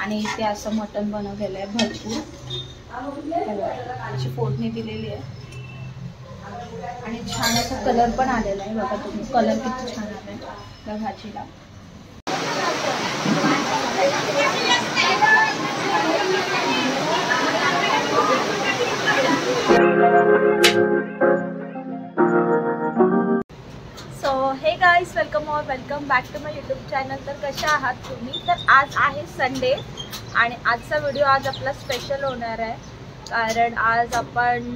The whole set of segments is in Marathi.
आणि इथे असं मटण बनवलेलं आहे भरपूर, अशी फोडणी दिलेली आहे आणि छान असा कलर पण आलेला आहे बघा तुम्ही, कलर किती छान आलाय त्या भाजीला. So hey guys, welcome back to my YouTube channel. तर कशा आहात तुम्ही? तर आज आहे संडे आणि आजचा व्हिडिओ आज आपला स्पेशल होणार आहे, कारण आज आपण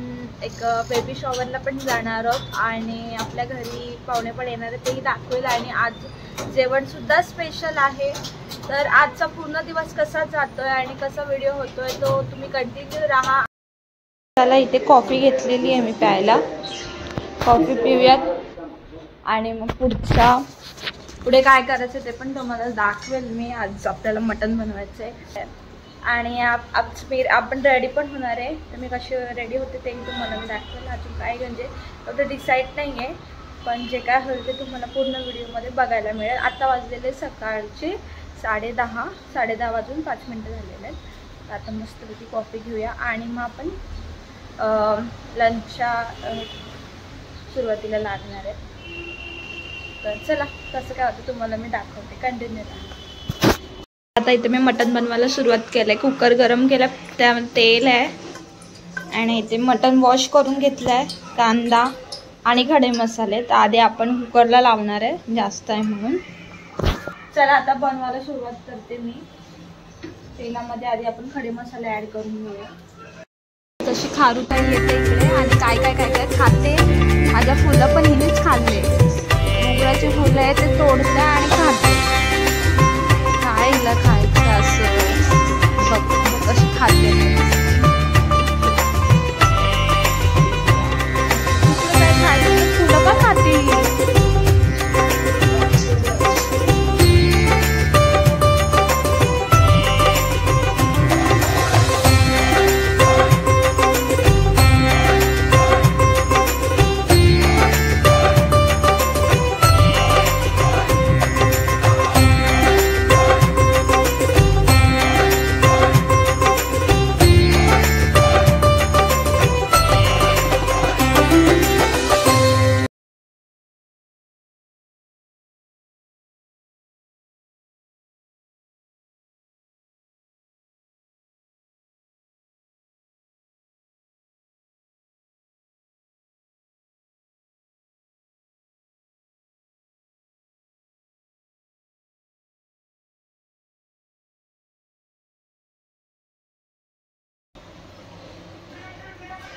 एक बेबी शॉवरला पण जाणार आहोत आणि आपल्या घरी पाहुणे पण येणार आहे, तेही दाखवेल. आणि आज जेवणसुद्धा स्पेशल आहे. तर आजचा पूर्ण दिवस कसा जातोय आणि कसा व्हिडिओ होतोय तो तुम्ही कंटिन्यू राहा. त्याला इथे कॉफी घेतलेली आहे मी प्यायला, कॉफी पिऊयात आणि मग पुढे काय करायचं ते पण तुम्हाला दाखवेल मी. आज आपल्याला मटण बनवायचं आहे आणि आपण रेडी पण होणार आहे, तर मी कशी रेडी होते तेही तुम्हाला मी दाखवेल. अजून काय म्हणजे एवढं डिसाईड नाही आहे, पण जे काय होईल ते तुम्हाला पूर्ण व्हिडिओमध्ये बघायला मिळेल. आता वाजलेले सकाळचे 10:30 वाजून 5 मिनटं झालेले आहेत. आता मस्तपैकी कॉफी घेऊया आणि मग आपण लंचच्या सुरुवातीला लागणार आहे. तर चला कसं काय होतं तुम्हाला मी दाखवते, कंटिन्यू राहा. आता इथे मी मटण बनवायला सुरुवात केलं आहे. कुकर गरम केला, त्यामध्ये तेल आहे आणि इथे मटण वॉश करून घेतलं आहे, कांदा आणि खडे मसाले. तर आधी आपण कुकरला लावणार आहे, जास्त आहे म्हणून. चला आता बनवायला सुरुवात करते मी. तेलामध्ये आधी आपण खडे मसाले ॲड करून घेऊया. तशी खारुताई येते इकडे आणि काय काय काय काय खाते. माझ्या फुलं पण हिनेच खाल्ले, मोगऱ्याची फुलं आहे ते तोडते आणि खाते. काय हिला खायचं असं बघ कशी खाते. काय खायचं फुलं पण खाते.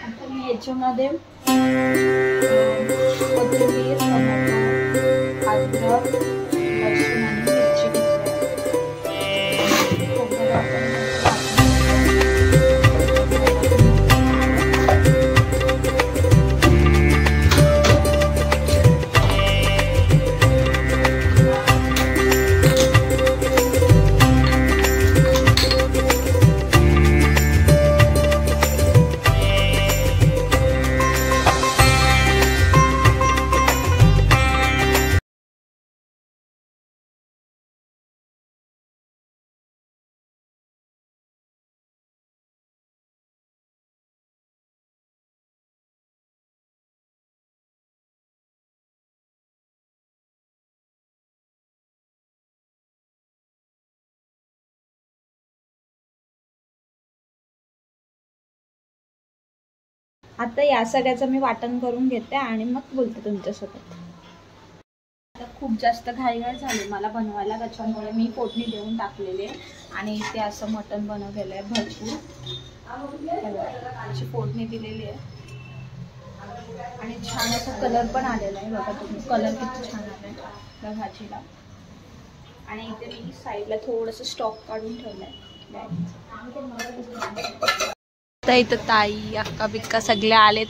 आता मी याच्यामध्ये कोथिंबीर, टोमॅटो, अद्रक, लसूण आणि मिरची घेतली. आता या सगळ्याचं मी वाटण करून घेते आणि मग बोलते तुमच्यासोबत. आता खूप जास्त घाईघाई झाली मला बनवायला, त्याच्यामुळे मी फोडणी देऊन टाकलेले आणि इथे असं मटण बनवलेलं आहे भरपूर, अशी फोडणी दिलेली आहे आणि छान असा कलर पण आलेला आहे बघा तुम्ही, कलर किती छान आला आहे त्या भाजीला. आणि इथे मी साईडला थोडंसं स्टॉक काढून ठेवलं आहे. इथं ताई अक्का बिक्का सगळे आलेत.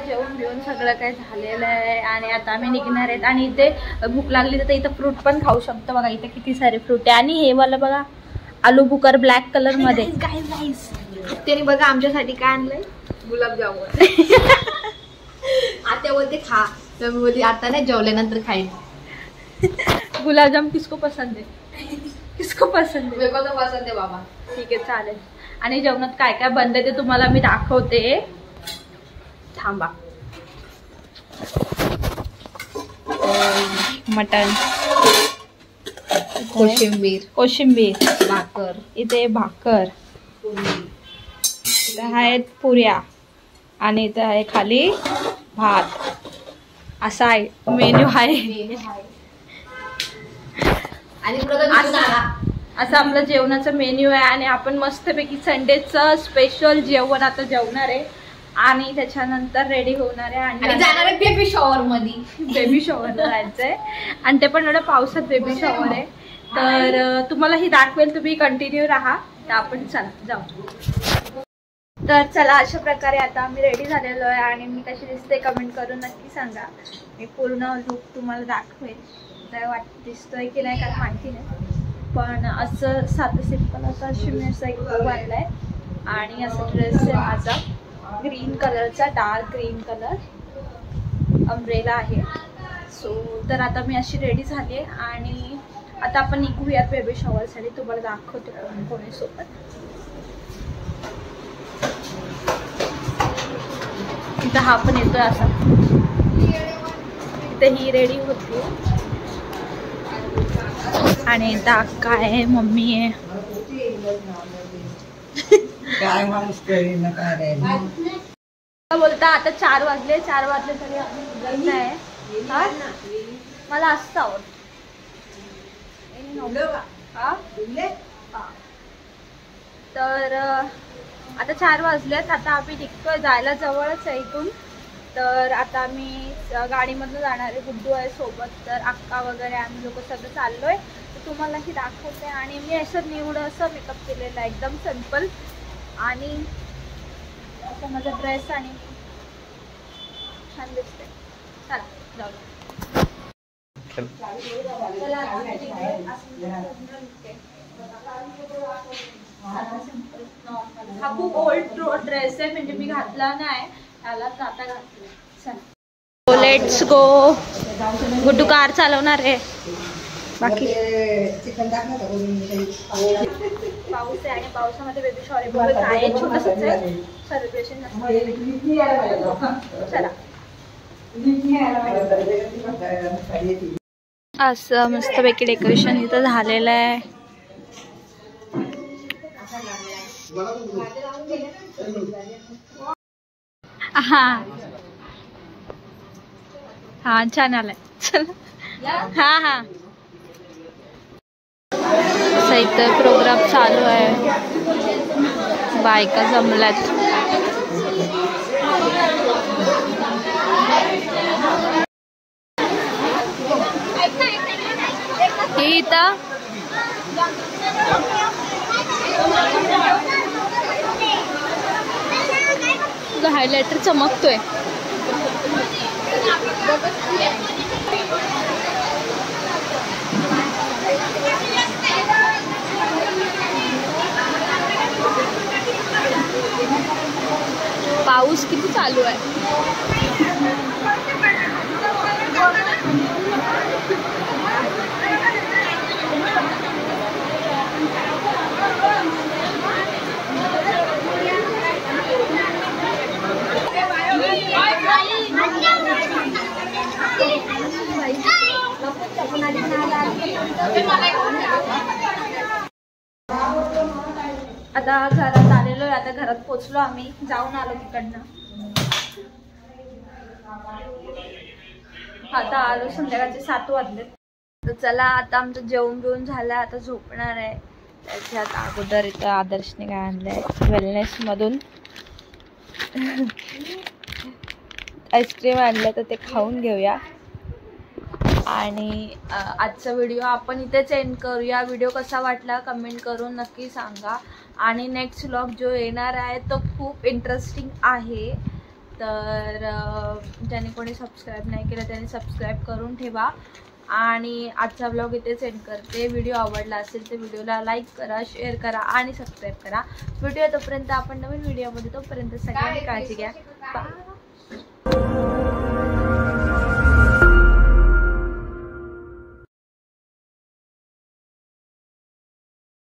जेवण घेऊन सगळं काही झालेलं आहे आणि आता आम्ही निघणार आहेत. आणि इथे भूक लागली तर इथं फ्रूट पण खाऊ शकतो बघा, इथे किती सारे फ्रूट आहे. आणि हे वाला बघा आलू बुकर ब्लॅक कलर मध्ये. त्याने बघा आमच्यासाठी काय आणलंय, गुलाबजामुन. ते बोलते खा, तर मी बोलते आता नाही, जेवल्यानंतर खाईन. गुलाबजाम किसको पसंद है? किसको पसंद है? मेरे को तो पसंद है बाबा. ठीक आहे, चालेल. आणि जेवणात काय काय बनते ते तुम्हाला मी दाखवते, थांबा. मटन, कोशिंबीर, भाकर, इथे भाकर, इथे आहेत पुऱ्या आणि इथे आहे खाली भात. असा आहे मेन्यू आहे. असं आपलं जेवणाचं मेन्यू आहे. आणि आपण मस्तपैकी संडेचं स्पेशल जेवण आता जेवणार आहे आणि त्याच्यानंतर रेडी होणार आहे आणि जाणार आहे बेबी शॉवर मध्ये. बेबी शॉवरला जायचंय आणि ते पण एवढ्या पावसात बेबी शॉवर आहे. तर तुम्हाला ही दाखवेल, तुम्ही कंटिन्यू राहा. तर आपण चला जाऊ. तर चला, अशा प्रकारे आता आम्ही रेडी झालेलो आहे आणि मी कशी दिसते कमेंट करून नक्की सांगा. मी पूर्ण लुक तुम्हाला दाखवेल. तर दिसतोय की नाही काय माहिती नाही, पण असं साधं सिंपल असा मी असा एक लुक आणलाय. आणि असा ड्रेस आहे माझा ग्रीन कलरचा, डार्क ग्रीन कलर, अम्ब्रेला आहे. सो तर आता मी अशी रेडी झाली आहे आणि आता आपण निघूयात बेबी शॉवरसाठी. तुम्हाला दाखवते कोणी सोबत. इथं हा पण येतोय असा, इथे ही रेडी होती आणि इथं अक्का आहे, मम्मी आहे. काय माणूस करीन काय बोलता आता 4 वाजले तरी आम्ही नाही. मला असं आवडत. तर आता 4 वाजलेत. आता आम्ही निघतोय, जायला जवळच आहे इथून. तर आता आम्ही गाडीमधून जाणार आहे. गुड्डू आहे सोबत, तर अक्का वगैरे आम्ही लोक सगळं चाललोय. तर तुम्हालाही दाखवते. आणि मी असं निवड असं मेकअप केलेला आहे, एकदम सिम्पल. आणि असं माझा ड्रेस आणि छान दिसते. चला जाऊ. हा खूप ओल्ड ड्रेस आहे, म्हणजे मी घातला नाही त्याला, आता घातला. चला लेट्स गो. गुड्डू कार चालवणार आहे. बाकी पाऊस आहे आणि पावसामध्ये बेबी शॉवर आहे, छोटंसंच आहे, सेलिब्रेशन नसतं. चला असं मस्तपैकी डेकोरेशन इथं झालेलं आहे. हा छान आलाय. चला हा इथं प्रोग्राम चालू आहे, बायका जमल्यात. हे इथं तुझा हायलायटर चमकतोय. पाऊस किती चालू आहे. आता घरात आलेलो आहे. आता घरात पोचलो आम्ही, जाऊन आलो तिकडनं. आता आलो, संध्याकाळचे 7 वाजले. तर चला आता आमचं जेवण बिवून झालं, आता झोपणार आहे. त्याच्यात अगोदर इथं आदर्शने काय आणलंय वेलनेस मधून आईस्क्रीम आणलं, तर ते खाऊन घेऊया. आणि आजचा व्हिडिओ आपण इथेच एंड करूया. व्हिडिओ कसा वाटला कमेंट करून नक्की सांगा. आणि नेक्स्ट व्लॉग जो येणार आहे तो खूप इंटरेस्टिंग आहे. तर ज्याने कोणी सबस्क्राईब नाही केलं त्याने सबस्क्राईब करून ठेवा. आणि आजचा व्लॉग इथेच एंड करते. व्हिडिओ आवडला असेल तर व्हिडिओला लाईक करा, शेअर करा आणि सबस्क्राईब करा. व्हिडिओ तोपर्यंत आपण नवीन व्हिडिओमध्ये, तोपर्यंत सगळ्यांनी काळजी घ्या. बाय.